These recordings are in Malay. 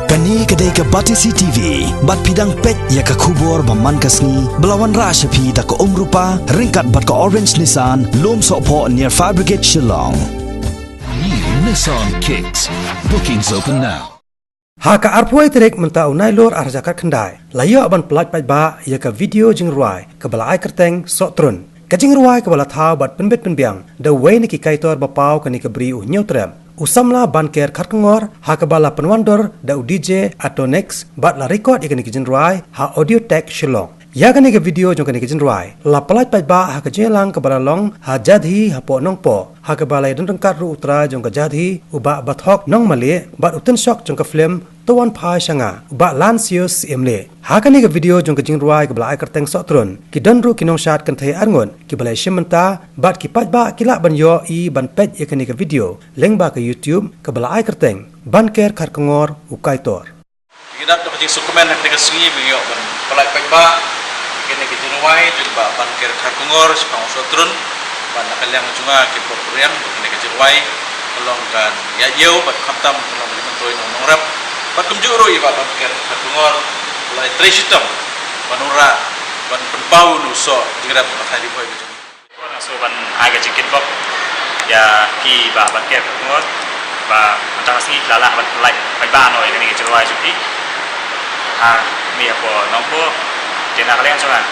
Kani kedai ke Batisi TV, bat pidang pet ya ke kubur baman kasni, belawan rashapi da ke rupa, ringkat bat ke orange Nissan, lom sokpo near Fire Brigade Shillong. New Nissan Kicks. Bookings open now. Haka arpuai terek mentau nailor arjakat kendai. Layo aban pelat ba ya ke video jingruai ke balai kerteng sok trun. Ke jingruai ke bala thau bat penbet penbiang. Da way ni ki kaitor bapau ke ni ke beri nyutrem. Usamla banker karkengor haka bala penwandor da DJ atau next bat la record ikan ni ke jingruai ha audio tech Shillong. Ya kan ke video jong kan ke jingruai. La pelat ba haka jelang ke bala long ha jadhi ha po nong po. Haka balai dan rengkat ru utra jong ke jadhi uba bathok nong male bat uten shock jong ke film Tuan Pai Shanga, Bak Lansius Imle. Haka ni ke video jong ke jingruai ke belai kerteng sok trun. Ki donru ki nong syat kan thai arngon. Ki balai shimenta, bat ki pat ba ki lak ban yo i ban pet ye kan ni ke video. Leng ba ke YouTube ke belai kerteng. Ban ker kar kengor ukai tor. Kita dapat jing sukumen hak dekat sungai bagi ban pelak pet ba. Ki ni ke jingruai jong ba ban ker kar kengor sepang sok trun. Ban nakaliang junga ki perperiang ki ni ke jingruai. Tolong kan ya yo bat khatam tolong mentoi nong rap. Bat kumjuro iba banker kengor mulai tresitam panura ban penpau nuso digrap matali boy betul. So ban aga jingkit bok ya ki ba banker kengor ba antara si lala ban pelai pai ba no ini cerwai juti ni apa nompo dena kalian soran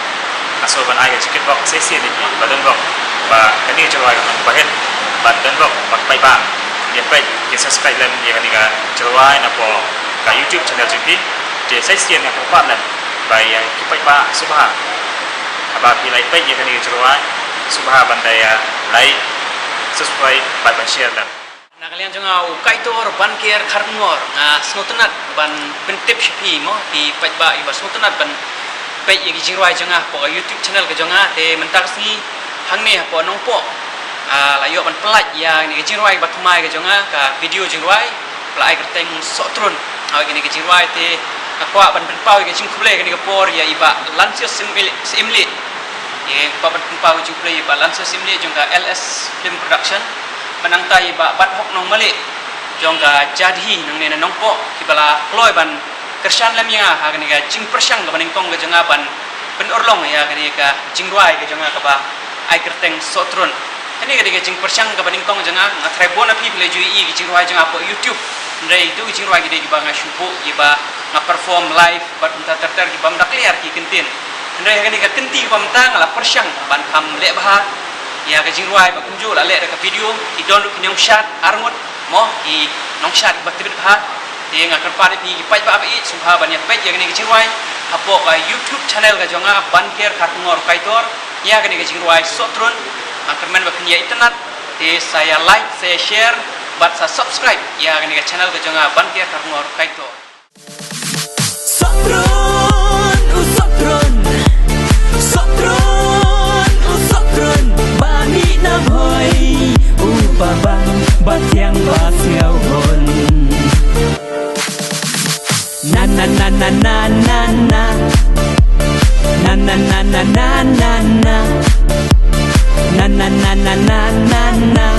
aso ban aga jingkit bok sesi ni badan bok ba kani cerwai kan bahet badan bok pai ba dia pai ke subscribe lan dia kani ga cerwai na po ka YouTube channel jadi je sai sian yang keempat lan bai kipai ba subha aba pilai pai je kan cerwa subha bandaya lai subscribe bai ban share lan na kalian jonga kaitor banker kharngor na snotunat ban pentip shpi mo di pai ba iba snotunat ban pai ye jirwai jonga po YouTube channel ke jonga te mentak si hangne po nongpo layo ban pelat ya ni jirwai ba kemai ke jonga ka video jirwai pelai kerteng sotrun awak ini kecirwai te aku ban penpau ke cingkule ke por ya iba Lansius Simli ye pa ban penpau cingkule iba Lansius Simli jongka LS Film Production menangta iba bat hok nong male jongka jadhi nang ne nongpo kibala kloi ban kersan lam ya ha ke ni ga cing persang ke baningkong ke jonga ban penorlong ya ke ni ka cingruai ke jonga ka ba ai kerteng sotrun ini ke cing persang ke baningkong jonga ngatrebona pi bele jui ke cingruai jonga po YouTube Ndai itu ujung lagi dia giba ngashupu giba perform live bat minta terter giba mendak liar ki kentin ndai kan ikat kenti giba mentang la persyang ban kam lek bah ya ke jingruai ba kunju la lek dekat video ki don lu kinyong shot arngut mo ki nong shot ba tibit bah dia ngakar pare pi pai ba ai subha ban ya pai ya ke jingruai apo ka YouTube channel ka jonga banker khatngor kaitor ya ke jingruai sotrun akermen ba kinya internet saya like saya share bat sa subscribe ya kan channel ke jonga banker kharngor kaito sotron bani nam hoi babang bat yang basiau hon na na na na na na na na na na na na na na na na na na na